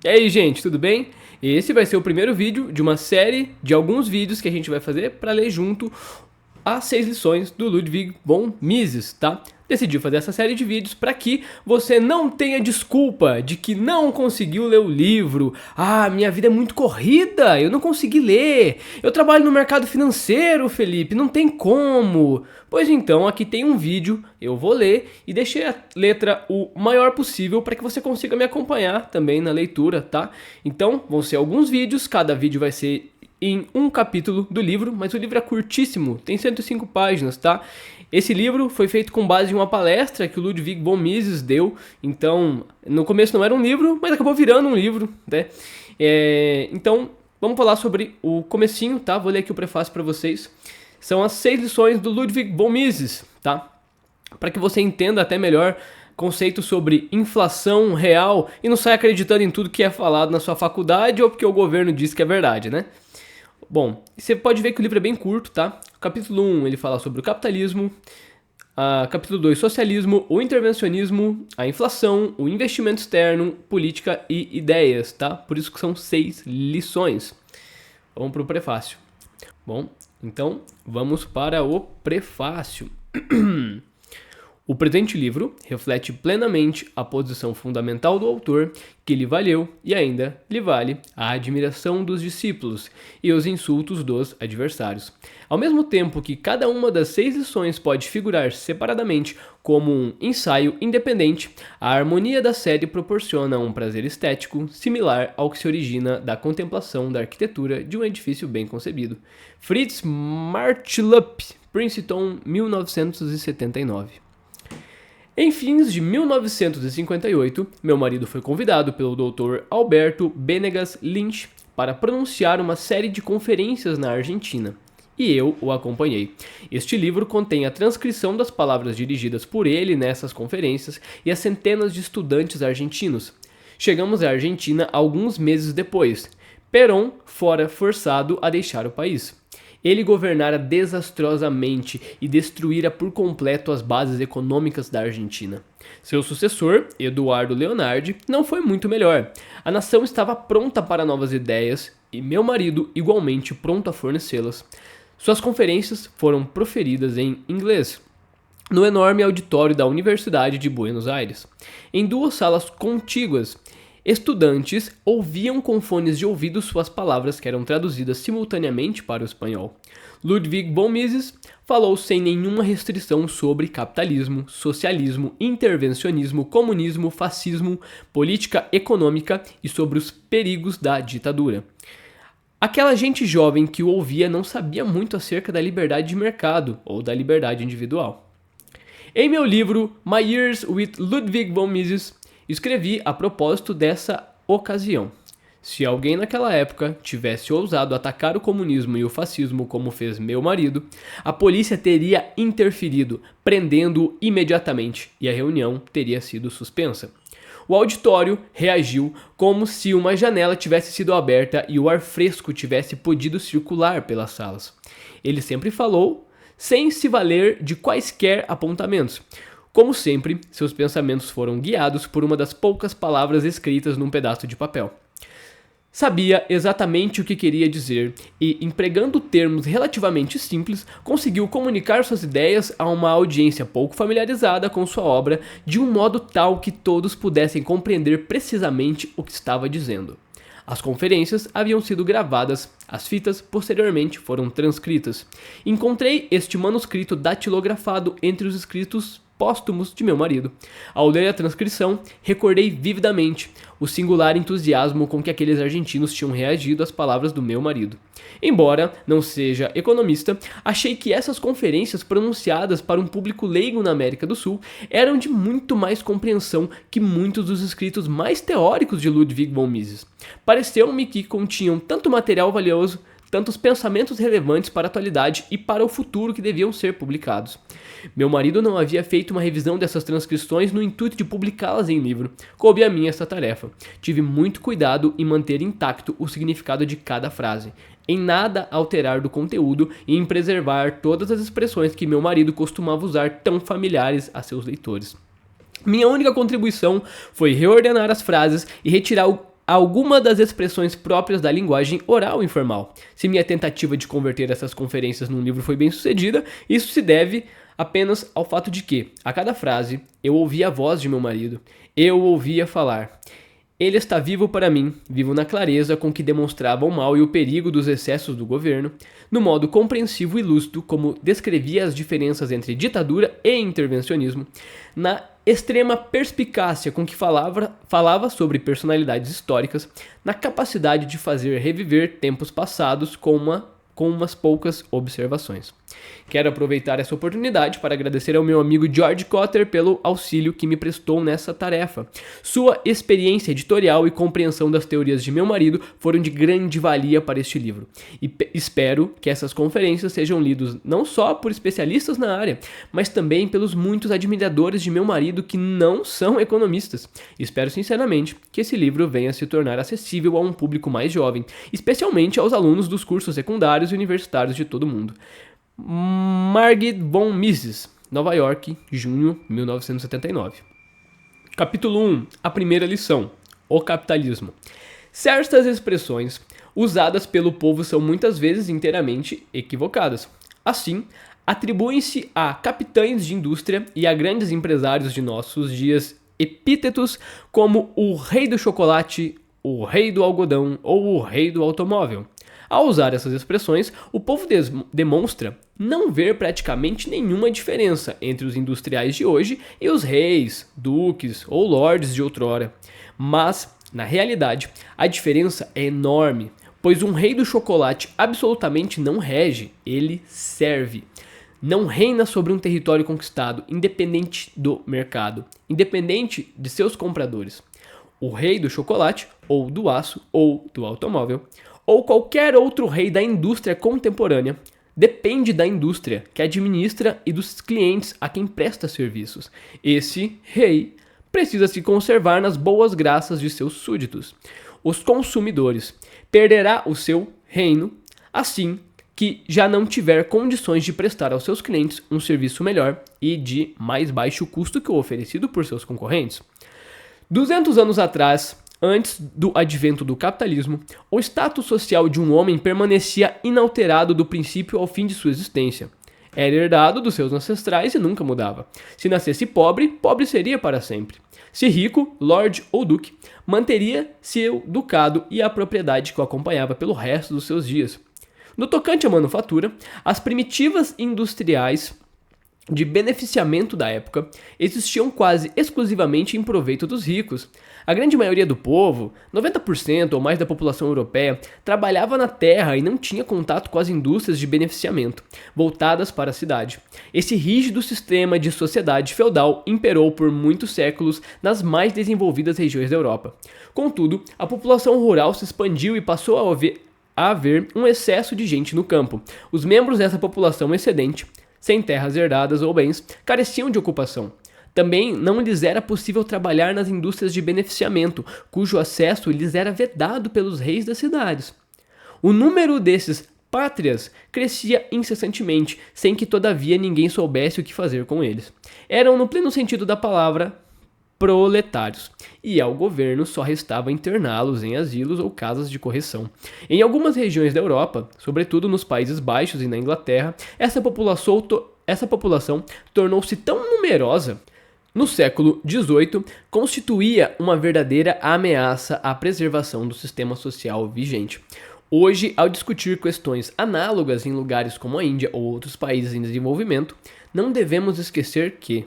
E aí, gente, tudo bem? Esse vai ser o primeiro vídeo de uma série de alguns vídeos que a gente vai fazer para ler junto as 6 lições do Ludwig von Mises, tá? Decidi fazer essa série de vídeos para que você não tenha desculpa de que não conseguiu ler o livro. Ah, minha vida é muito corrida, eu não consegui ler. Eu trabalho no mercado financeiro, Felipe, não tem como. Pois então, aqui tem um vídeo, eu vou ler e deixei a letra o maior possível para que você consiga me acompanhar também na leitura, tá? Então, vão ser alguns vídeos, cada vídeo vai ser em um capítulo do livro, mas o livro é curtíssimo, tem 105 páginas, tá? Esse livro foi feito com base em uma palestra que o Ludwig von Mises deu, então no começo não era um livro, mas acabou virando um livro, né? Então vamos falar sobre o comecinho, tá? Vou ler aqui o prefácio para vocês. São as 6 lições do Ludwig von Mises, tá? Para que você entenda até melhor conceitos sobre inflação real e não saia acreditando em tudo que é falado na sua faculdade ou porque o governo diz que é verdade, né? Bom, você pode ver que o livro é bem curto, tá? Capítulo 1 ele fala sobre o capitalismo, capítulo 2 socialismo, o intervencionismo, a inflação, o investimento externo, política e ideias, tá? Por isso que são 6 lições. Vamos para o prefácio. Bom, então vamos para o prefácio. O presente livro reflete plenamente a posição fundamental do autor, que lhe valeu e ainda lhe vale a admiração dos discípulos e os insultos dos adversários. Ao mesmo tempo que cada uma das 6 lições pode figurar separadamente como um ensaio independente, a harmonia da série proporciona um prazer estético similar ao que se origina da contemplação da arquitetura de um edifício bem concebido. Fritz Marchlup, Princeton, 1979. Em fins de 1958, meu marido foi convidado pelo Dr. Alberto Benegas Lynch para pronunciar uma série de conferências na Argentina, e eu o acompanhei. Este livro contém a transcrição das palavras dirigidas por ele nessas conferências e as centenas de estudantes argentinos. Chegamos à Argentina alguns meses depois. Perón fora forçado a deixar o país. Ele governara desastrosamente e destruíra por completo as bases econômicas da Argentina. Seu sucessor, Eduardo Leonardi, não foi muito melhor. A nação estava pronta para novas ideias e meu marido igualmente pronto a fornecê-las. Suas conferências foram proferidas em inglês, no enorme auditório da Universidade de Buenos Aires, em 2 salas contíguas. Estudantes ouviam com fones de ouvido suas palavras que eram traduzidas simultaneamente para o espanhol. Ludwig von Mises falou sem nenhuma restrição sobre capitalismo, socialismo, intervencionismo, comunismo, fascismo, política econômica e sobre os perigos da ditadura. Aquela gente jovem que o ouvia não sabia muito acerca da liberdade de mercado ou da liberdade individual. Em meu livro My Years with Ludwig von Mises, escrevi a propósito dessa ocasião. Se alguém naquela época tivesse ousado atacar o comunismo e o fascismo como fez meu marido, a polícia teria interferido, prendendo-o imediatamente, e a reunião teria sido suspensa. O auditório reagiu como se uma janela tivesse sido aberta e o ar fresco tivesse podido circular pelas salas. Ele sempre falou, sem se valer de quaisquer apontamentos. Como sempre, seus pensamentos foram guiados por uma das poucas palavras escritas num pedaço de papel. Sabia exatamente o que queria dizer e, empregando termos relativamente simples, conseguiu comunicar suas ideias a uma audiência pouco familiarizada com sua obra de um modo tal que todos pudessem compreender precisamente o que estava dizendo. As conferências haviam sido gravadas, as fitas posteriormente foram transcritas. Encontrei este manuscrito datilografado entre os escritos póstumos de meu marido. Ao ler a transcrição, recordei vividamente o singular entusiasmo com que aqueles argentinos tinham reagido às palavras do meu marido. Embora não seja economista, achei que essas conferências pronunciadas para um público leigo na América do Sul eram de muito mais compreensão que muitos dos escritos mais teóricos de Ludwig von Mises. Pareceu-me que continham tanto material valioso, tantos pensamentos relevantes para a atualidade e para o futuro que deviam ser publicados. Meu marido não havia feito uma revisão dessas transcrições no intuito de publicá-las em livro. Coube a mim essa tarefa. Tive muito cuidado em manter intacto o significado de cada frase, em nada alterar do conteúdo e em preservar todas as expressões que meu marido costumava usar tão familiares a seus leitores. Minha única contribuição foi reordenar as frases e retirar o alguma das expressões próprias da linguagem oral informal. Se minha tentativa de converter essas conferências num livro foi bem sucedida, isso se deve apenas ao fato de que, a cada frase, eu ouvia a voz de meu marido, eu o ouvia falar. Ele está vivo para mim, vivo na clareza com que demonstrava o mal e o perigo dos excessos do governo, no modo compreensivo e lúcido como descrevia as diferenças entre ditadura e intervencionismo, na extrema perspicácia com que falava sobre personalidades históricas, na capacidade de fazer reviver tempos passados com umas poucas observações. Quero aproveitar essa oportunidade para agradecer ao meu amigo George Cotter pelo auxílio que me prestou nessa tarefa. Sua experiência editorial e compreensão das teorias de meu marido foram de grande valia para este livro. E espero que essas conferências sejam lidas não só por especialistas na área, mas também pelos muitos admiradores de meu marido que não são economistas. Espero sinceramente que esse livro venha se tornar acessível a um público mais jovem, especialmente aos alunos dos cursos secundários e universitários de todo o mundo. Margit von Mises, Nova York, junho 1979. Capítulo 1. A primeira lição. O capitalismo. Certas expressões usadas pelo povo são muitas vezes inteiramente equivocadas. Assim, atribuem-se a capitães de indústria e a grandes empresários de nossos dias epítetos como o rei do chocolate, o rei do algodão ou o rei do automóvel. Ao usar essas expressões, o povo demonstra não ver praticamente nenhuma diferença entre os industriais de hoje e os reis, duques ou lordes de outrora. Mas, na realidade, a diferença é enorme, pois um rei do chocolate absolutamente não rege, ele serve. Não reina sobre um território conquistado, independente do mercado, independente de seus compradores. O rei do chocolate, ou do aço, ou do automóvel, ou qualquer outro rei da indústria contemporânea, depende da indústria que administra e dos clientes a quem presta serviços. Esse rei precisa se conservar nas boas graças de seus súditos, os consumidores. Perderá o seu reino assim que já não tiver condições de prestar aos seus clientes um serviço melhor e de mais baixo custo que o oferecido por seus concorrentes. 200 anos atrás, antes do advento do capitalismo, o status social de um homem permanecia inalterado do princípio ao fim de sua existência. Era herdado dos seus ancestrais e nunca mudava. Se nascesse pobre, pobre seria para sempre. Se rico, lord ou duque, manteria seu ducado e a propriedade que o acompanhava pelo resto dos seus dias. No tocante à manufatura, as primitivas industriais de beneficiamento da época existiam quase exclusivamente em proveito dos ricos. A grande maioria do povo, 90% ou mais da população europeia, trabalhava na terra e não tinha contato com as indústrias de beneficiamento, voltadas para a cidade. Esse rígido sistema de sociedade feudal imperou por muitos séculos nas mais desenvolvidas regiões da Europa. Contudo, a população rural se expandiu e passou a haver um excesso de gente no campo. Os membros dessa população excedente, sem terras herdadas ou bens, careciam de ocupação. Também não lhes era possível trabalhar nas indústrias de beneficiamento, cujo acesso lhes era vedado pelos reis das cidades. O número desses pátrias crescia incessantemente, sem que todavia ninguém soubesse o que fazer com eles. Eram, no pleno sentido da palavra, proletários, e ao governo só restava interná-los em asilos ou casas de correção. Em algumas regiões da Europa, sobretudo nos Países Baixos e na Inglaterra, essa população tornou-se tão numerosa no século XVIII, constituía uma verdadeira ameaça à preservação do sistema social vigente. Hoje, ao discutir questões análogas em lugares como a Índia ou outros países em desenvolvimento, não devemos esquecer que,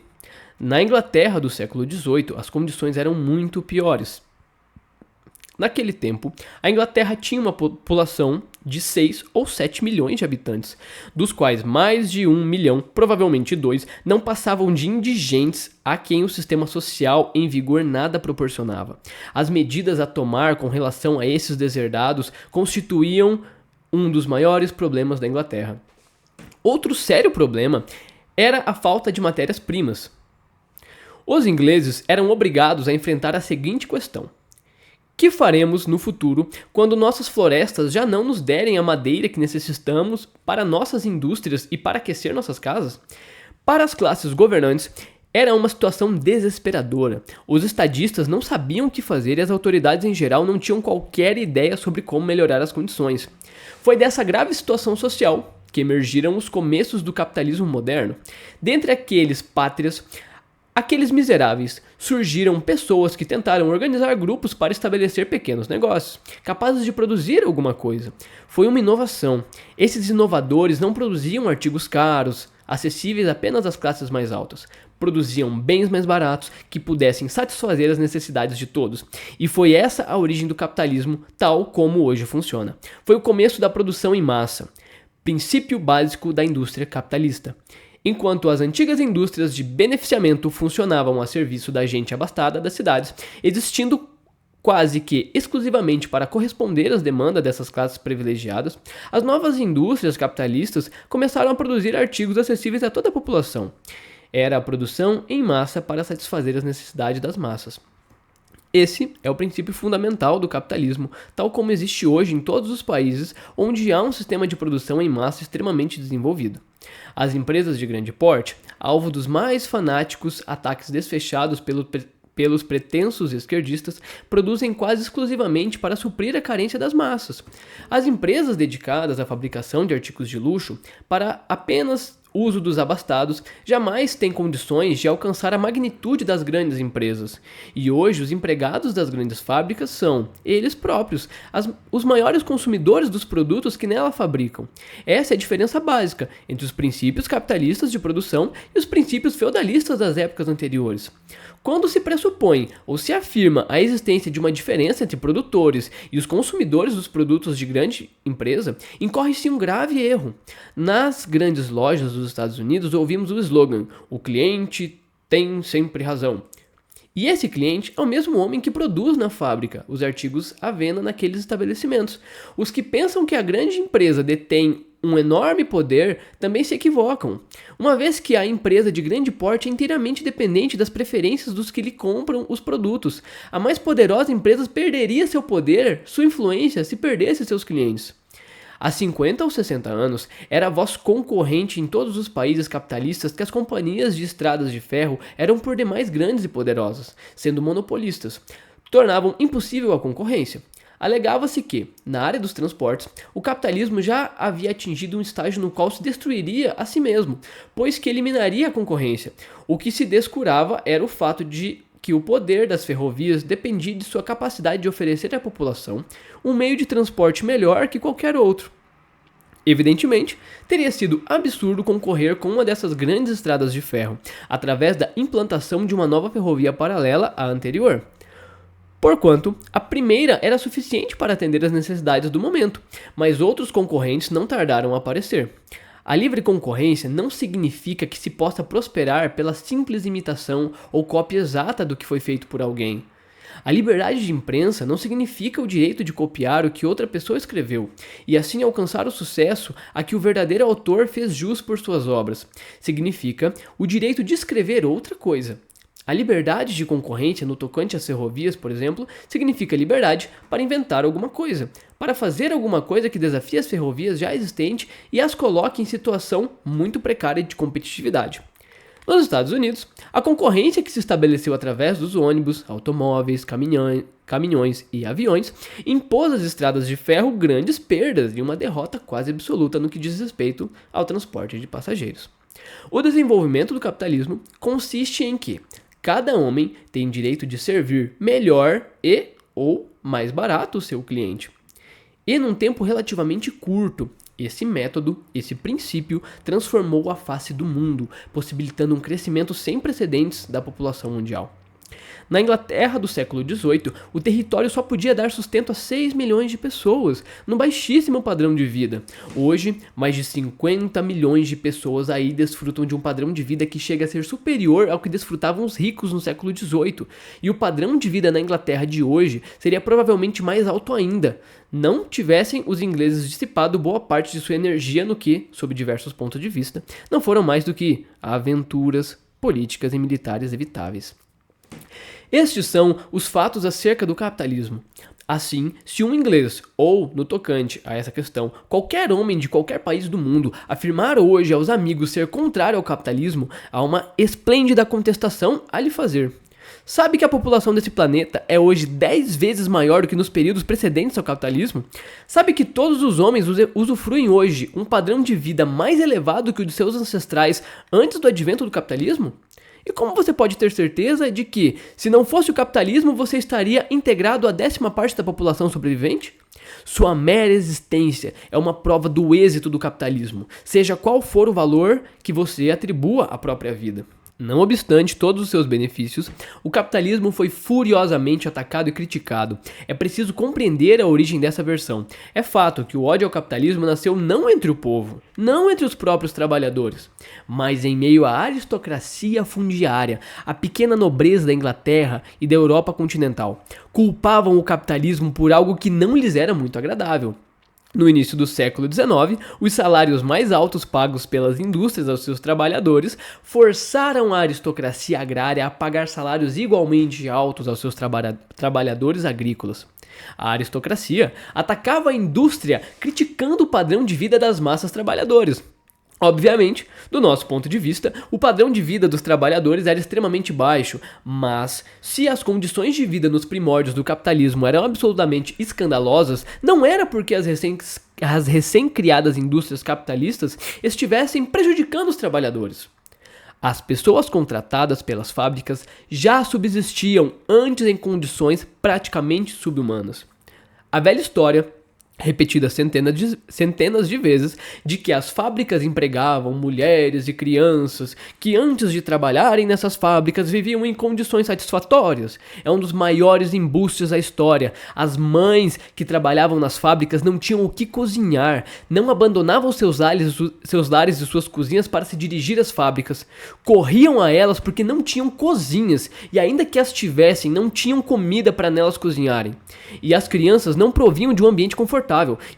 na Inglaterra do século XVIII, as condições eram muito piores. Naquele tempo, a Inglaterra tinha uma população de 6 ou 7 milhões de habitantes, dos quais mais de 1 milhão, provavelmente 2, não passavam de indigentes a quem o sistema social em vigor nada proporcionava. As medidas a tomar com relação a esses deserdados constituíam um dos maiores problemas da Inglaterra. Outro sério problema era a falta de matérias-primas. Os ingleses eram obrigados a enfrentar a seguinte questão: que faremos no futuro quando nossas florestas já não nos derem a madeira que necessitamos para nossas indústrias e para aquecer nossas casas? Para as classes governantes, Era uma situação desesperadora. Os estadistas não sabiam o que fazer e as autoridades em geral não tinham qualquer ideia sobre como melhorar as condições. Foi dessa grave situação social que emergiram os começos do capitalismo moderno. Dentre aqueles pátrias, aqueles miseráveis, surgiram pessoas que tentaram organizar grupos para estabelecer pequenos negócios, capazes de produzir alguma coisa. Foi uma inovação. Esses inovadores não produziam artigos caros, acessíveis apenas às classes mais altas. Produziam bens mais baratos que pudessem satisfazer as necessidades de todos. E foi essa a origem do capitalismo, tal como hoje funciona. Foi o começo da produção em massa, princípio básico da indústria capitalista. Enquanto as antigas indústrias de beneficiamento funcionavam a serviço da gente abastada das cidades, existindo quase que exclusivamente para corresponder às demandas dessas classes privilegiadas, as novas indústrias capitalistas começaram a produzir artigos acessíveis a toda a população. Era a produção em massa para satisfazer as necessidades das massas. Esse é o princípio fundamental do capitalismo, tal como existe hoje em todos os países onde há um sistema de produção em massa extremamente desenvolvido. As empresas de grande porte, alvo dos mais fanáticos ataques desfechados pelos pretensos esquerdistas, produzem quase exclusivamente para suprir a carência das massas. As empresas dedicadas à fabricação de artigos de luxo para apenas uso dos abastados jamais têm condições de alcançar a magnitude das grandes empresas. E hoje os empregados das grandes fábricas são, eles próprios, os maiores consumidores dos produtos que nela fabricam. Essa é a diferença básica entre os princípios capitalistas de produção e os princípios feudalistas das épocas anteriores. Quando se pressupõe ou se afirma a existência de uma diferença entre produtores e os consumidores dos produtos de grande empresa, incorre-se um grave erro. Nas grandes lojas dos Estados Unidos ouvimos o slogan: "O cliente tem sempre razão". E esse cliente é o mesmo homem que produz na fábrica os artigos à venda naqueles estabelecimentos. Os que pensam que a grande empresa detém um enorme poder também se equivocam, uma vez que a empresa de grande porte é inteiramente dependente das preferências dos que lhe compram os produtos. A mais poderosa empresa perderia seu poder, sua influência, se perdesse seus clientes. Há 50 ou 60 anos, era a voz concorrente em todos os países capitalistas que as companhias de estradas de ferro eram por demais grandes e poderosas, sendo monopolistas, tornavam impossível a concorrência. Alegava-se que, na área dos transportes, o capitalismo já havia atingido um estágio no qual se destruiria a si mesmo, pois que eliminaria a concorrência. O que se descurava era o fato de que o poder das ferrovias dependia de sua capacidade de oferecer à população um meio de transporte melhor que qualquer outro. Evidentemente, teria sido absurdo concorrer com uma dessas grandes estradas de ferro, através da implantação de uma nova ferrovia paralela à anterior. Porquanto, a primeira era suficiente para atender às necessidades do momento, mas outros concorrentes não tardaram a aparecer. A livre concorrência não significa que se possa prosperar pela simples imitação ou cópia exata do que foi feito por alguém. A liberdade de imprensa não significa o direito de copiar o que outra pessoa escreveu, e assim alcançar o sucesso a que o verdadeiro autor fez jus por suas obras. Significa o direito de escrever outra coisa. A liberdade de concorrência no tocante às ferrovias, por exemplo, significa liberdade para inventar alguma coisa, para fazer alguma coisa que desafie as ferrovias já existentes e as coloque em situação muito precária de competitividade. Nos Estados Unidos, a concorrência que se estabeleceu através dos ônibus, automóveis, caminhões e aviões impôs às estradas de ferro grandes perdas e uma derrota quase absoluta no que diz respeito ao transporte de passageiros. O desenvolvimento do capitalismo consiste em que cada homem tem direito de servir melhor e ou mais barato o seu cliente. E num tempo relativamente curto, esse método, esse princípio, transformou a face do mundo, possibilitando um crescimento sem precedentes da população mundial. Na Inglaterra do século XVIII, o território só podia dar sustento a 6 milhões de pessoas, num baixíssimo padrão de vida. Hoje, mais de 50 milhões de pessoas aí desfrutam de um padrão de vida que chega a ser superior ao que desfrutavam os ricos no século XVIII. E o padrão de vida na Inglaterra de hoje seria provavelmente mais alto ainda, não tivessem os ingleses dissipado boa parte de sua energia no que, sob diversos pontos de vista, não foram mais do que aventuras políticas e militares evitáveis. Estes são os fatos acerca do capitalismo. Assim, se um inglês, ou, no tocante a essa questão, qualquer homem de qualquer país do mundo afirmar hoje aos amigos ser contrário ao capitalismo, há uma esplêndida contestação a lhe fazer. Sabe que a população desse planeta é hoje 10 vezes maior do que nos períodos precedentes ao capitalismo? Sabe que todos os homens usufruem hoje um padrão de vida mais elevado que o de seus ancestrais antes do advento do capitalismo? E como você pode ter certeza de que, se não fosse o capitalismo, você estaria integrado à 10ª parte da população sobrevivente? Sua mera existência é uma prova do êxito do capitalismo, seja qual for o valor que você atribua à própria vida. Não obstante todos os seus benefícios, o capitalismo foi furiosamente atacado e criticado. É preciso compreender a origem dessa versão. É fato que o ódio ao capitalismo nasceu não entre o povo, não entre os próprios trabalhadores, mas em meio à aristocracia fundiária, a pequena nobreza da Inglaterra e da Europa continental. Culpavam o capitalismo por algo que não lhes era muito agradável. No início do século XIX, os salários mais altos pagos pelas indústrias aos seus trabalhadores forçaram a aristocracia agrária a pagar salários igualmente altos aos seus trabalhadores agrícolas. A aristocracia atacava a indústria criticando o padrão de vida das massas trabalhadoras. Obviamente, do nosso ponto de vista, o padrão de vida dos trabalhadores era extremamente baixo, mas se as condições de vida nos primórdios do capitalismo eram absolutamente escandalosas, não era porque as recém-criadas indústrias capitalistas estivessem prejudicando os trabalhadores. As pessoas contratadas pelas fábricas já subsistiam antes em condições praticamente subhumanas. A velha história, repetida centenas de vezes, de que as fábricas empregavam mulheres e crianças que antes de trabalharem nessas fábricas viviam em condições satisfatórias. É um dos maiores embustes da história. As mães que trabalhavam nas fábricas não tinham o que cozinhar, não abandonavam seus lares e suas cozinhas para se dirigir às fábricas. Corriam a elas porque não tinham cozinhas e ainda que as tivessem, não tinham comida para nelas cozinharem. E as crianças não provinham de um ambiente confortável.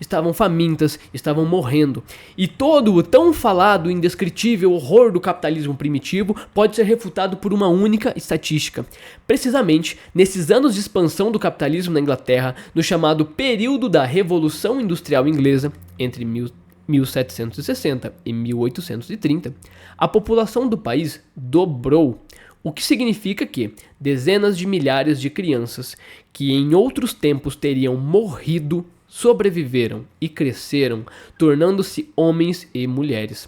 Estavam famintas, estavam morrendo. E todo o tão falado e indescritível horror do capitalismo primitivo pode ser refutado por uma única estatística. Precisamente, nesses anos de expansão do capitalismo na Inglaterra, no chamado período da Revolução Industrial Inglesa, entre 1760 e 1830, a população do país dobrou. O que significa que dezenas de milhares de crianças que em outros tempos teriam morrido sobreviveram e cresceram, tornando-se homens e mulheres.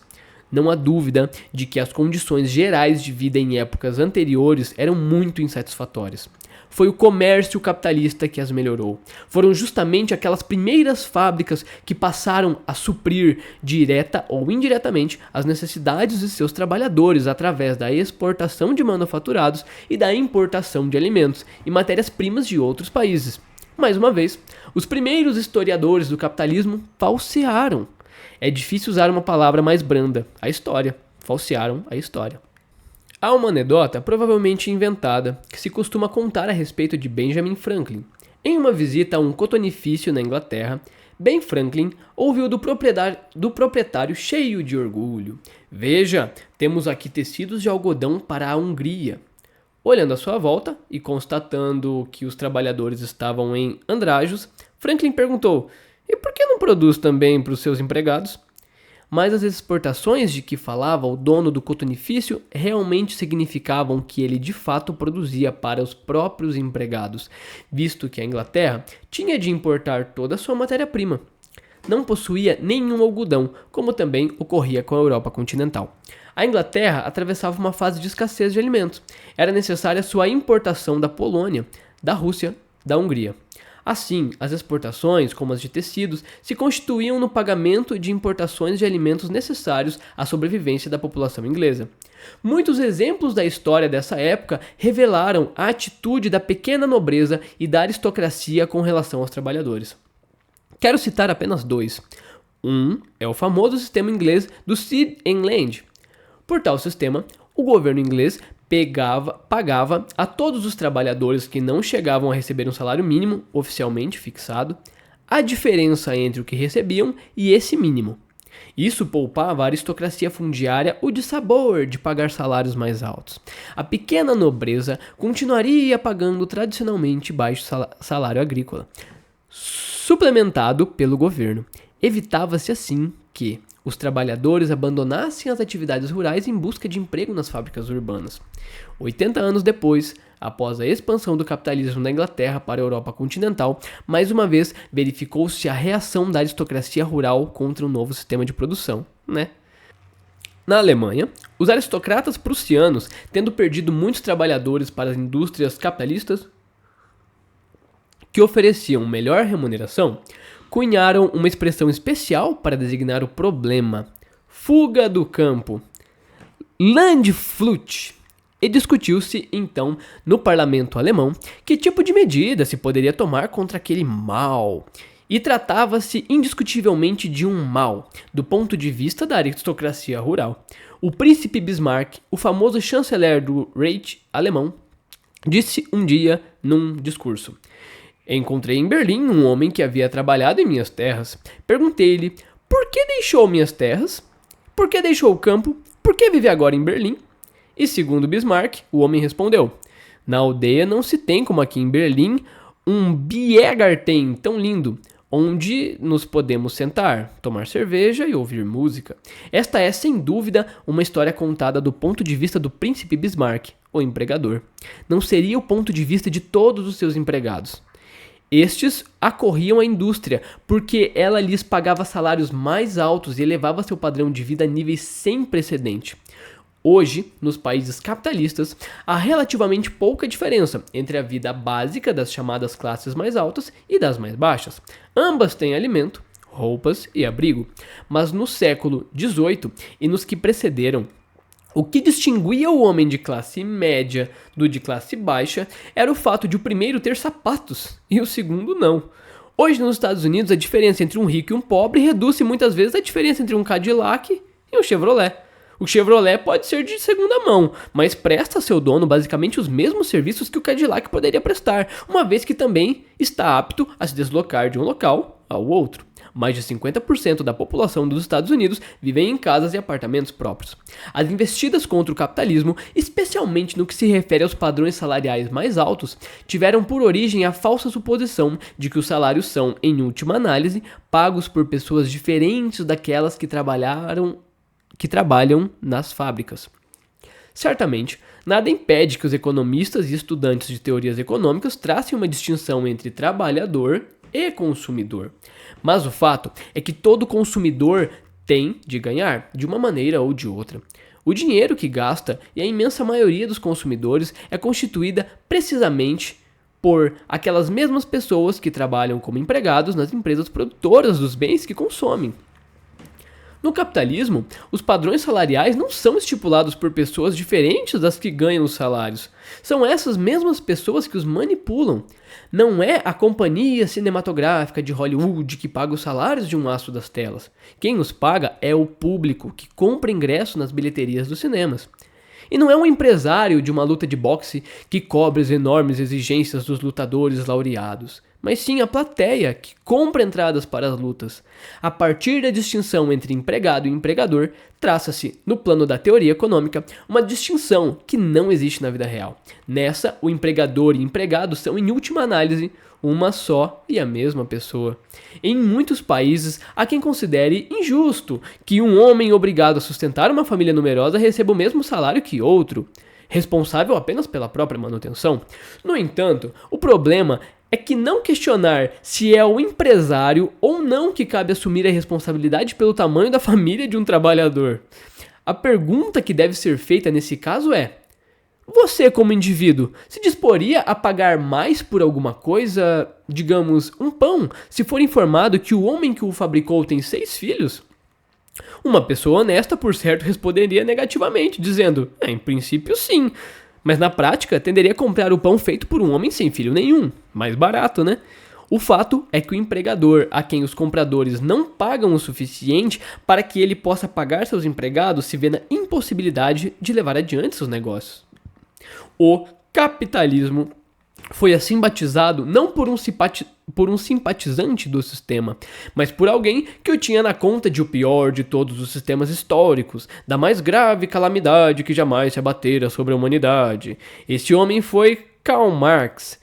Não há dúvida de que as condições gerais de vida em épocas anteriores eram muito insatisfatórias. Foi o comércio capitalista que as melhorou. Foram justamente aquelas primeiras fábricas que passaram a suprir, direta ou indiretamente, as necessidades de seus trabalhadores através da exportação de manufaturados e da importação de alimentos e matérias-primas de outros países. Mais uma vez, os primeiros historiadores do capitalismo falsearam. É difícil usar uma palavra mais branda. A história. Falsearam a história. Há uma anedota provavelmente inventada que se costuma contar a respeito de Benjamin Franklin. Em uma visita a um cotonifício na Inglaterra, Ben Franklin ouviu do proprietário cheio de orgulho: "Veja, temos aqui tecidos de algodão para a Hungria." Olhando à sua volta e constatando que os trabalhadores estavam em andrajos, Franklin perguntou: "E por que não produz também para os seus empregados?" Mas as exportações de que falava o dono do cotonifício realmente significavam que ele de fato produzia para os próprios empregados, visto que a Inglaterra tinha de importar toda a sua matéria-prima. Não possuía nenhum algodão, como também ocorria com a Europa continental. A Inglaterra atravessava uma fase de escassez de alimentos. Era necessária sua importação da Polônia, da Rússia, da Hungria. Assim, as exportações, como as de tecidos, se constituíam no pagamento de importações de alimentos necessários à sobrevivência da população inglesa. Muitos exemplos da história dessa época revelaram a atitude da pequena nobreza e da aristocracia com relação aos trabalhadores. Quero citar apenas dois. Um é o famoso sistema inglês do Seed and Land. Por tal sistema, o governo inglês pagava a todos os trabalhadores que não chegavam a receber um salário mínimo oficialmente fixado a diferença entre o que recebiam e esse mínimo. Isso poupava a aristocracia fundiária o dissabor de pagar salários mais altos. A pequena nobreza continuaria pagando tradicionalmente baixo salário agrícola, suplementado pelo governo. Evitava-se assim que os trabalhadores abandonassem as atividades rurais em busca de emprego nas fábricas urbanas. 80 anos depois, após a expansão do capitalismo da Inglaterra para a Europa continental, mais uma vez verificou-se a reação da aristocracia rural contra o novo sistema de produção, né? Na Alemanha, os aristocratas prussianos, tendo perdido muitos trabalhadores para as indústrias capitalistas que ofereciam melhor remuneração, cunharam uma expressão especial para designar o problema: fuga do campo, Landflucht. E discutiu-se, então, no parlamento alemão, que tipo de medida se poderia tomar contra aquele mal. E tratava-se indiscutivelmente de um mal, do ponto de vista da aristocracia rural. O príncipe Bismarck, o famoso chanceler do Reich alemão, disse um dia num discurso: encontrei em Berlim um homem que havia trabalhado em minhas terras. Perguntei-lhe, por que deixou minhas terras? Por que deixou o campo? Por que vive agora em Berlim? E segundo Bismarck, o homem respondeu: na aldeia não se tem como aqui em Berlim um Biergarten tão lindo, onde nos podemos sentar, tomar cerveja e ouvir música. Esta é, sem dúvida, uma história contada do ponto de vista do príncipe Bismarck, o empregador. Não seria o ponto de vista de todos os seus empregados. Estes acorriam à indústria, porque ela lhes pagava salários mais altos e elevava seu padrão de vida a níveis sem precedente. Hoje, nos países capitalistas, há relativamente pouca diferença entre a vida básica das chamadas classes mais altas e das mais baixas. Ambas têm alimento, roupas e abrigo. Mas no século XVIII e nos que precederam, o que distinguia o homem de classe média do de classe baixa era o fato de o primeiro ter sapatos e o segundo não. Hoje, nos Estados Unidos, a diferença entre um rico e um pobre reduz-se muitas vezes à diferença entre um Cadillac e um Chevrolet. O Chevrolet pode ser de segunda mão, mas presta a seu dono basicamente os mesmos serviços que o Cadillac poderia prestar, uma vez que também está apto a se deslocar de um local ao outro. Mais de 50% da população dos Estados Unidos vivem em casas e apartamentos próprios. As investidas contra o capitalismo, especialmente no que se refere aos padrões salariais mais altos, tiveram por origem a falsa suposição de que os salários são, em última análise, pagos por pessoas diferentes daquelas que trabalham nas fábricas. Certamente, nada impede que os economistas e estudantes de teorias econômicas tracem uma distinção entre trabalhador e consumidor. Mas o fato é que todo consumidor tem de ganhar, de uma maneira ou de outra. O dinheiro que gasta, e a imensa maioria dos consumidores, é constituída precisamente por aquelas mesmas pessoas que trabalham como empregados nas empresas produtoras dos bens que consomem. No capitalismo, os padrões salariais não são estipulados por pessoas diferentes das que ganham os salários. São essas mesmas pessoas que os manipulam. Não é a companhia cinematográfica de Hollywood que paga os salários de um astro das telas. Quem os paga é o público que compra ingresso nas bilheterias dos cinemas. E não é um empresário de uma luta de boxe que cobre as enormes exigências dos lutadores laureados, mas sim a plateia que compra entradas para as lutas. A partir da distinção entre empregado e empregador, traça-se, no plano da teoria econômica, uma distinção que não existe na vida real. Nessa, o empregador e empregado são, em última análise, uma só e a mesma pessoa. Em muitos países, há quem considere injusto que um homem obrigado a sustentar uma família numerosa receba o mesmo salário que outro, responsável apenas pela própria manutenção. No entanto, o problema é que não questionar se é o empresário ou não que cabe assumir a responsabilidade pelo tamanho da família de um trabalhador. A pergunta que deve ser feita nesse caso é: você, como indivíduo, se disporia a pagar mais por alguma coisa, digamos, um pão, se for informado que o homem que o fabricou tem 6 filhos? Uma pessoa honesta, por certo, responderia negativamente, dizendo: em princípio sim, mas na prática tenderia a comprar o pão feito por um homem sem filho nenhum, mais barato, né? O fato é que o empregador, a quem os compradores não pagam o suficiente para que ele possa pagar seus empregados, se vê na impossibilidade de levar adiante seus negócios. O capitalismo foi assim batizado não por um simpatizante do sistema, mas por alguém que o tinha na conta de o pior de todos os sistemas históricos, da mais grave calamidade que jamais se abatera sobre a humanidade. Este homem foi Karl Marx.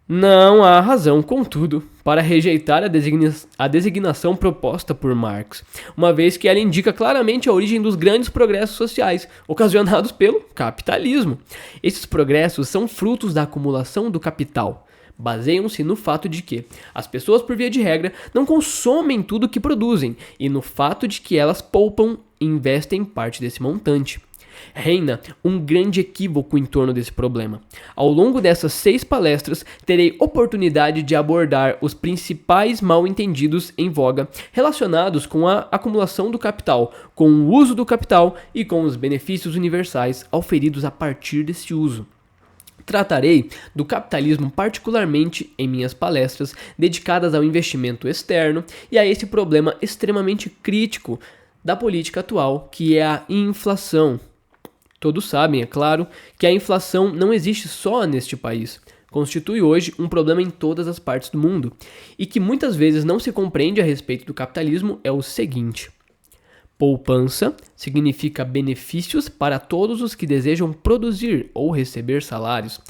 Não há razão, contudo, para rejeitar a designação proposta por Marx, uma vez que ela indica claramente a origem dos grandes progressos sociais ocasionados pelo capitalismo. Esses progressos são frutos da acumulação do capital. Baseiam-se no fato de que as pessoas, por via de regra, não consomem tudo o que produzem e no fato de que elas poupam e investem parte desse montante. Reina um grande equívoco em torno desse problema. Ao longo dessas 6 palestras, terei oportunidade de abordar os principais mal-entendidos em voga relacionados com a acumulação do capital, com o uso do capital e com os benefícios universais auferidos a partir desse uso. Tratarei do capitalismo particularmente em minhas palestras dedicadas ao investimento externo e a esse problema extremamente crítico da política atual, que é a inflação. Todos sabem, é claro, que a inflação não existe só neste país. Constitui hoje um problema em todas as partes do mundo. E que muitas vezes não se compreende a respeito do capitalismo é o seguinte: poupança significa benefícios para todos os que desejam produzir ou receber salários.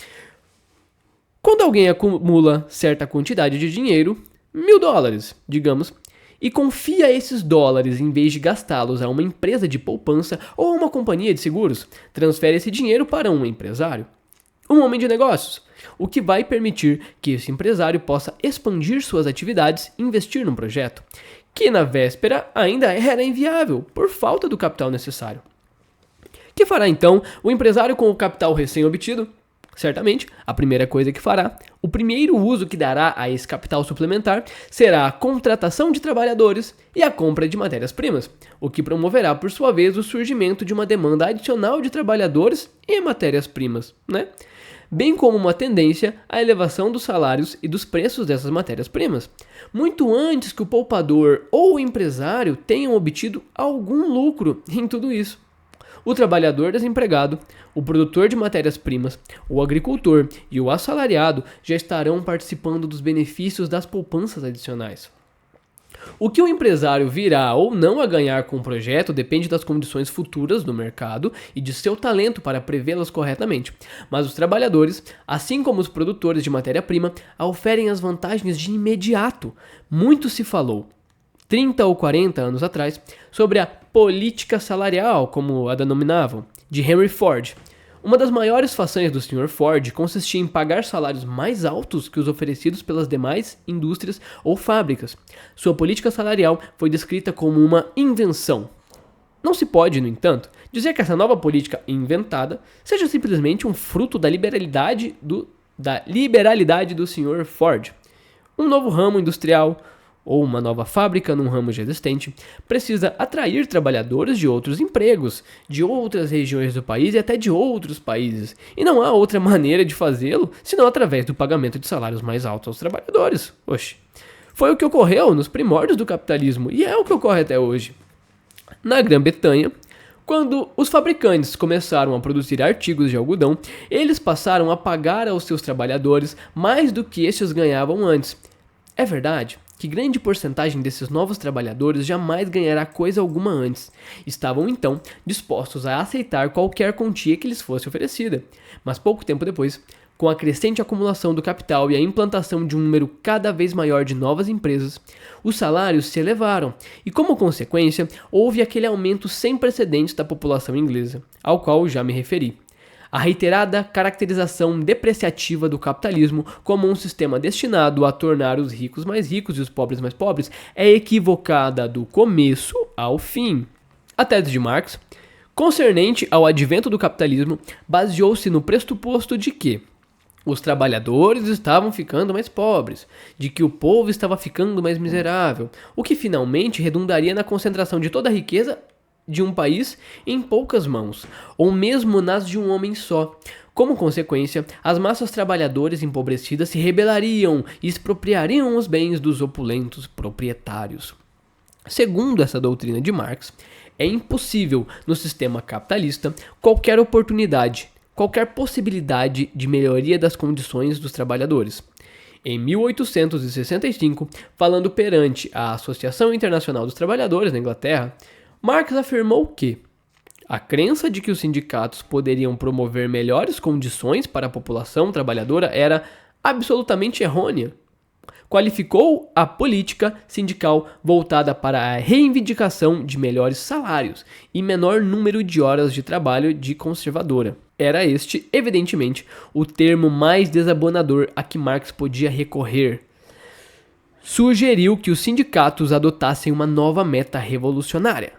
Quando alguém acumula certa quantidade de dinheiro, $1.000, digamos, e confia esses dólares em vez de gastá-los a uma empresa de poupança ou a uma companhia de seguros, transfere esse dinheiro para um empresário, um homem de negócios, o que vai permitir que esse empresário possa expandir suas atividades e investir num projeto, que na véspera ainda era inviável por falta do capital necessário. Que fará então o empresário com o capital recém-obtido? Certamente, a primeira coisa que fará, o primeiro uso que dará a esse capital suplementar será a contratação de trabalhadores e a compra de matérias-primas, o que promoverá, por sua vez, o surgimento de uma demanda adicional de trabalhadores e matérias-primas, né? Bem como uma tendência à elevação dos salários e dos preços dessas matérias-primas, muito antes que o poupador ou o empresário tenham obtido algum lucro em tudo isso. O trabalhador desempregado, o produtor de matérias-primas, o agricultor e o assalariado já estarão participando dos benefícios das poupanças adicionais. O que o empresário virá ou não a ganhar com o projeto depende das condições futuras do mercado e de seu talento para prevê-las corretamente. Mas os trabalhadores, assim como os produtores de matéria-prima, oferem as vantagens de imediato. Muito se falou, 30 ou 40 anos atrás, sobre a política salarial, como a denominavam, de Henry Ford. Uma das maiores façanhas do Sr. Ford consistia em pagar salários mais altos que os oferecidos pelas demais indústrias ou fábricas. Sua política salarial foi descrita como uma invenção. Não se pode, no entanto, dizer que essa nova política inventada seja simplesmente um fruto da liberalidade do Sr. Ford. Um novo ramo industrial, ou uma nova fábrica num ramo já existente, precisa atrair trabalhadores de outros empregos, de outras regiões do país e até de outros países. E não há outra maneira de fazê-lo senão através do pagamento de salários mais altos aos trabalhadores. Oxe, foi o que ocorreu nos primórdios do capitalismo e é o que ocorre até hoje. Na Grã-Bretanha, quando os fabricantes começaram a produzir artigos de algodão, eles passaram a pagar aos seus trabalhadores mais do que estes ganhavam antes. É verdade que grande porcentagem desses novos trabalhadores jamais ganhará coisa alguma antes. Estavam então dispostos a aceitar qualquer quantia que lhes fosse oferecida. Mas pouco tempo depois, com a crescente acumulação do capital e a implantação de um número cada vez maior de novas empresas, os salários se elevaram e, como consequência, houve aquele aumento sem precedentes da população inglesa, ao qual já me referi. A reiterada caracterização depreciativa do capitalismo como um sistema destinado a tornar os ricos mais ricos e os pobres mais pobres é equivocada do começo ao fim. A tese de Marx, concernente ao advento do capitalismo, baseou-se no pressuposto de que os trabalhadores estavam ficando mais pobres, de que o povo estava ficando mais miserável, o que finalmente redundaria na concentração de toda a riqueza de um país em poucas mãos, ou mesmo nas de um homem só. Como consequência, as massas trabalhadoras empobrecidas se rebelariam e expropriariam os bens dos opulentos proprietários. Segundo essa doutrina de Marx, é impossível, no sistema capitalista, qualquer oportunidade, qualquer possibilidade de melhoria das condições dos trabalhadores. Em 1865, falando perante a Associação Internacional dos Trabalhadores na Inglaterra, Marx afirmou que a crença de que os sindicatos poderiam promover melhores condições para a população trabalhadora era absolutamente errônea. Qualificou a política sindical voltada para a reivindicação de melhores salários e menor número de horas de trabalho de conservadora. Era este, evidentemente, o termo mais desabonador a que Marx podia recorrer. Sugeriu que os sindicatos adotassem uma nova meta revolucionária: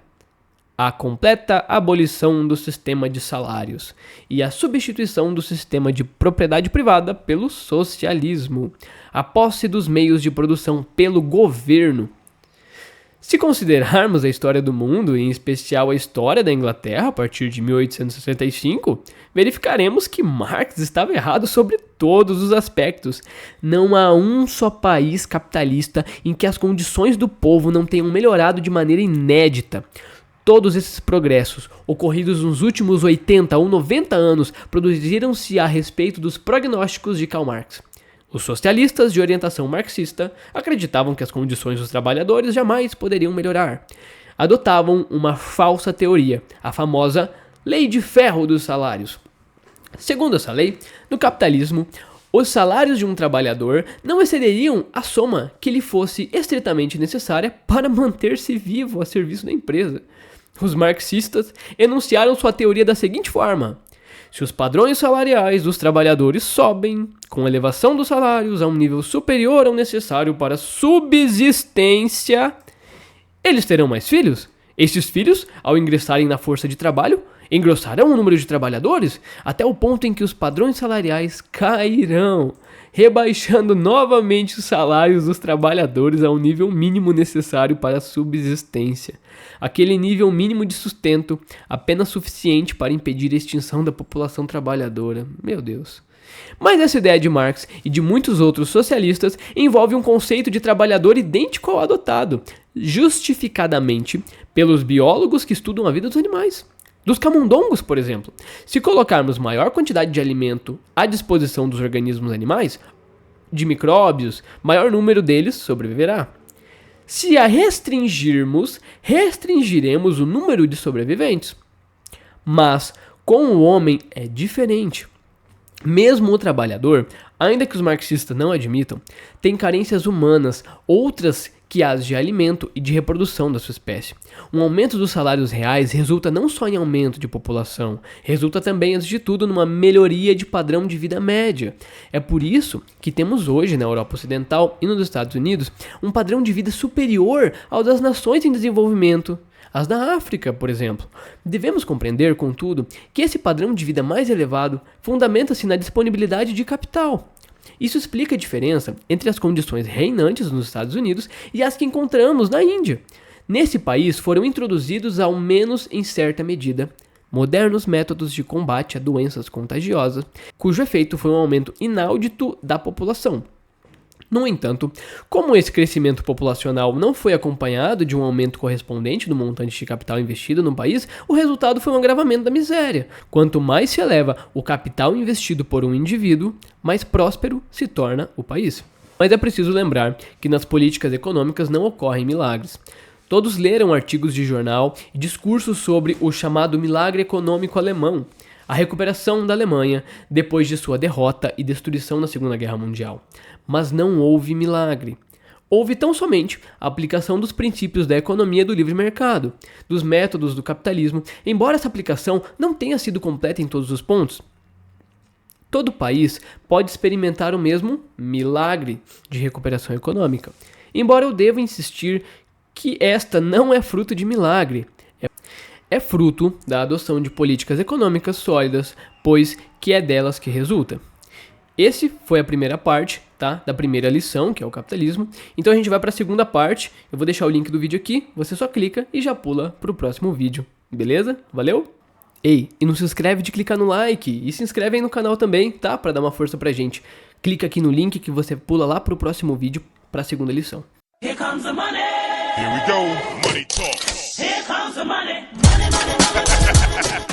a completa abolição do sistema de salários e a substituição do sistema de propriedade privada pelo socialismo, a posse dos meios de produção pelo governo. Se considerarmos a história do mundo, em especial a história da Inglaterra a partir de 1865, verificaremos que Marx estava errado sobre todos os aspectos. Não há um só país capitalista em que as condições do povo não tenham melhorado de maneira inédita. Todos esses progressos, ocorridos nos últimos 80 ou 90 anos, produziram-se a respeito dos prognósticos de Karl Marx. Os socialistas de orientação marxista acreditavam que as condições dos trabalhadores jamais poderiam melhorar. Adotavam uma falsa teoria, a famosa Lei de Ferro dos Salários. Segundo essa lei, no capitalismo, os salários de um trabalhador não excederiam a soma que lhe fosse estritamente necessária para manter-se vivo a serviço da empresa. Os marxistas enunciaram sua teoria da seguinte forma: se os padrões salariais dos trabalhadores sobem, com elevação dos salários a um nível superior ao necessário para subsistência, eles terão mais filhos. Estes filhos, ao ingressarem na força de trabalho, engrossarão o número de trabalhadores até o ponto em que os padrões salariais cairão, rebaixando novamente os salários dos trabalhadores ao nível mínimo necessário para a subsistência. Aquele nível mínimo de sustento apenas suficiente para impedir a extinção da população trabalhadora. Meu Deus. Mas essa ideia de Marx e de muitos outros socialistas envolve um conceito de trabalhador idêntico ao adotado, justificadamente, pelos biólogos que estudam a vida dos animais. Dos camundongos, por exemplo. Se colocarmos maior quantidade de alimento à disposição dos organismos animais, de micróbios, maior número deles sobreviverá. Se a restringirmos, restringiremos o número de sobreviventes. Mas com o homem é diferente. Mesmo o trabalhador, ainda que os marxistas não admitam, tem carências humanas, outras que as de alimento e de reprodução da sua espécie. Um aumento dos salários reais resulta não só em aumento de população, resulta também, antes de tudo, numa melhoria de padrão de vida média. É por isso que temos hoje, na Europa Ocidental e nos Estados Unidos, um padrão de vida superior ao das nações em desenvolvimento, as da África, por exemplo. Devemos compreender, contudo, que esse padrão de vida mais elevado fundamenta-se na disponibilidade de capital. Isso explica a diferença entre as condições reinantes nos Estados Unidos e as que encontramos na Índia. Nesse país foram introduzidos, ao menos em certa medida, modernos métodos de combate a doenças contagiosas, cujo efeito foi um aumento inaudito da população. No entanto, como esse crescimento populacional não foi acompanhado de um aumento correspondente do montante de capital investido no país, o resultado foi um agravamento da miséria. Quanto mais se eleva o capital investido por um indivíduo, mais próspero se torna o país. Mas é preciso lembrar que nas políticas econômicas não ocorrem milagres. Todos leram artigos de jornal e discursos sobre o chamado milagre econômico alemão, a recuperação da Alemanha depois de sua derrota e destruição na Segunda Guerra Mundial. Mas não houve milagre. Houve tão somente a aplicação dos princípios da economia do livre mercado, dos métodos do capitalismo, embora essa aplicação não tenha sido completa em todos os pontos. Todo país pode experimentar o mesmo milagre de recuperação econômica, embora eu deva insistir que esta não é fruto de milagre. É fruto da adoção de políticas econômicas sólidas, pois que é delas que resulta. Esse foi a primeira parte, tá? Da primeira lição, que é o capitalismo. Então a gente vai para a segunda parte. Eu vou deixar o link do vídeo aqui, você só clica e já pula para o próximo vídeo, beleza? Valeu? Ei, e não se inscreve de clicar no like e se inscreve aí no canal também, tá? Para dar uma força pra gente. Clica aqui no link que você pula lá para o próximo vídeo, para a segunda lição. Here comes the money. Here we go. Money talk. Here comes the money. Money, money, money.